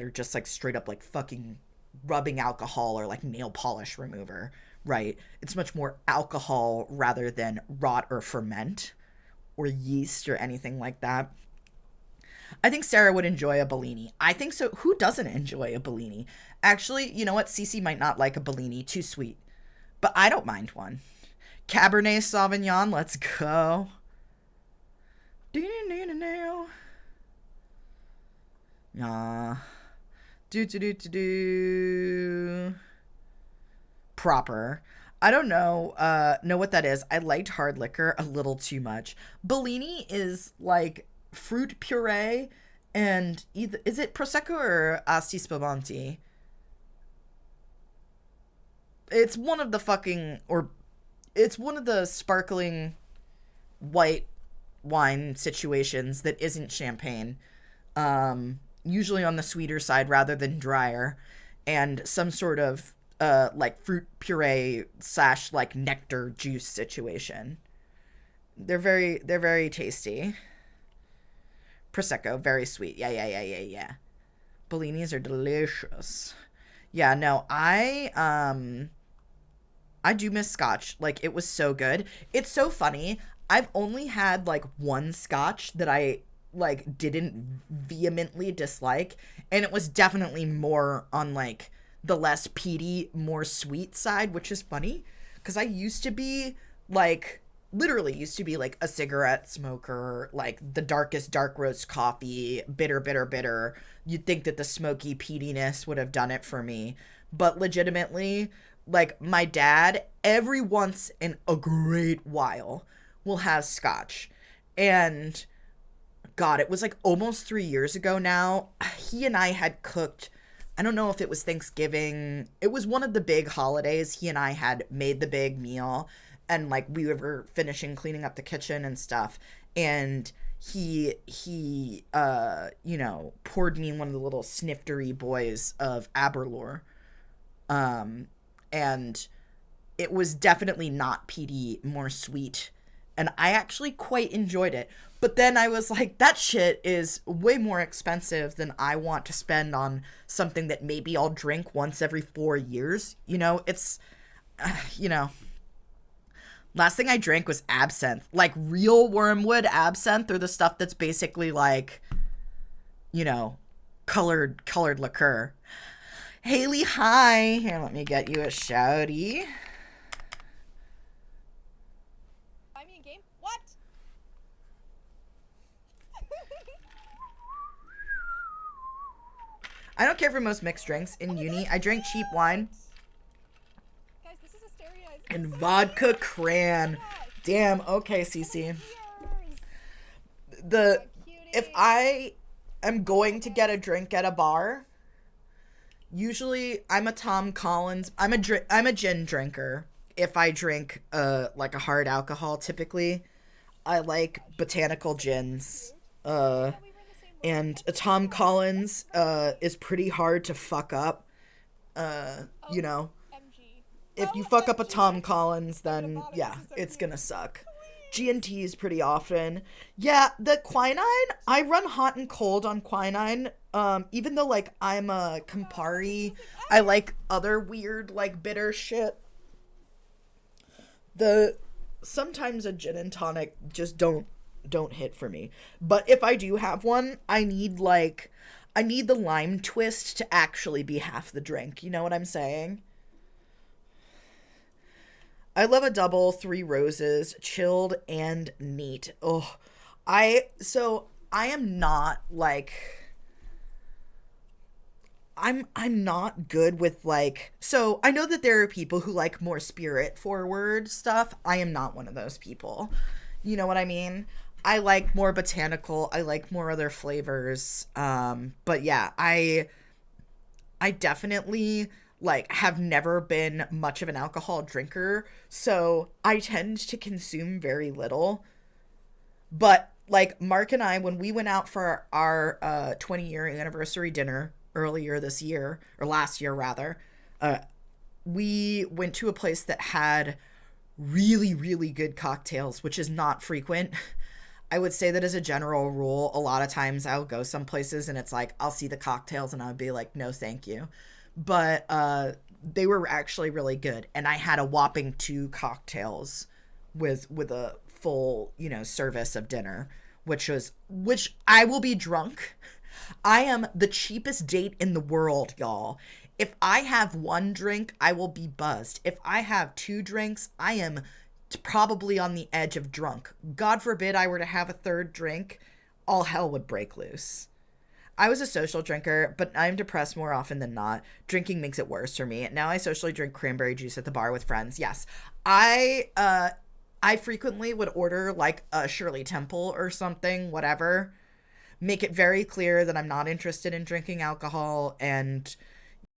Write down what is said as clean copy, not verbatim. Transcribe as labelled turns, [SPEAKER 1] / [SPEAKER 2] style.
[SPEAKER 1] they're just like straight up like fucking rubbing alcohol or like nail polish remover, right? It's much more alcohol rather than rot or ferment or yeast or anything like that. I think Sarah would enjoy a Bellini. I think so. Who doesn't enjoy a Bellini? Actually, you know what? Cece might not like a Bellini. Too sweet. But I don't mind one. Cabernet Sauvignon, let's go. Yeah. Do do do do do. Proper. I don't know what that is. I liked hard liquor a little too much. Bellini is like fruit puree and either is it prosecco or asti spumante? It's one of the fucking or it's one of the sparkling white wine situations that isn't champagne. Usually on the sweeter side rather than drier, and some sort of like fruit puree slash like nectar juice situation. They're very tasty. Prosecco, very sweet. Yeah, yeah, yeah, yeah, yeah. Bellinis are delicious. Yeah, no, I do miss scotch. Like it was so good. It's so funny. I've only had like one scotch that I like didn't vehemently dislike, and it was definitely more on like the less peaty, more sweet side, which is funny because I used to be like literally used to be like a cigarette smoker, like the darkest dark roast coffee, bitter, bitter, bitter. You'd think that the smoky peatiness would have done it for me. But legitimately, like my dad, every once in a great while, will have scotch. And God, it was like almost 3 years ago now. He and I had cooked. I don't know if it was Thanksgiving. It was one of the big holidays. He and I had made the big meal, and like we were finishing cleaning up the kitchen and stuff. And he poured me one of the little sniftery boys of Aberlour. And it was definitely not peaty, more sweet. And I actually quite enjoyed it. But then I was like, that shit is way more expensive than I want to spend on something that maybe I'll drink once every 4 years. It's, you know, last thing I drank was absinthe. Like real wormwood absinthe, or the stuff that's basically like, you know, colored liqueur. Haley, hi. Here, let me get you a shouty.
[SPEAKER 2] Buy me a game? What?
[SPEAKER 1] I don't care for most mixed drinks. In uni, I drank cheap wine
[SPEAKER 2] Guys, this is Asteria.
[SPEAKER 1] and vodka cran. Damn, okay, Cece. If I am going to get a drink at a bar, usually I'm a Tom Collins. I'm a gin drinker. If I drink like a hard alcohol, typically I like botanical gins. And a Tom Collins is pretty hard to fuck up. You know, if you fuck up a Tom Collins, then yeah, it's gonna suck. G&T is pretty often. Yeah, the quinine, I run hot and cold on quinine. Even though like I'm a Campari, I like other weird like bitter shit. Sometimes a gin and tonic just don't hit for me. But if I do have one, I need the lime twist to actually be half the drink. You know what I'm saying? I love a double, 3 roses, chilled and neat. Oh, I am not like I'm not good with like, so I know that there are people who like more spirit forward stuff. I am not one of those people. You know what I mean? I like more botanical. I like more other flavors. But yeah, I definitely like have never been much of an alcohol drinker, so I tend to consume very little. But like Mark and I, when we went out for our 20-year anniversary dinner earlier this year, or last year rather, we went to a place that had really, really good cocktails, which is not frequent. I would say that as a general rule, a lot of times I'll go some places and it's like I'll see the cocktails and I'll be like, no, thank you. But they were actually really good, and I had a whopping 2 cocktails with a full, service of dinner, which I will be drunk. I am the cheapest date in the world, y'all. If I have 1 drink, I will be buzzed. If I have 2 drinks, I am probably on the edge of drunk. God forbid I were to have a 3rd drink, all hell would break loose. I was a social drinker, but I'm depressed more often than not. Drinking makes it worse for me. Now I socially drink cranberry juice at the bar with friends. Yes. I frequently would order like a Shirley Temple or something, whatever. Make it very clear that I'm not interested in drinking alcohol, and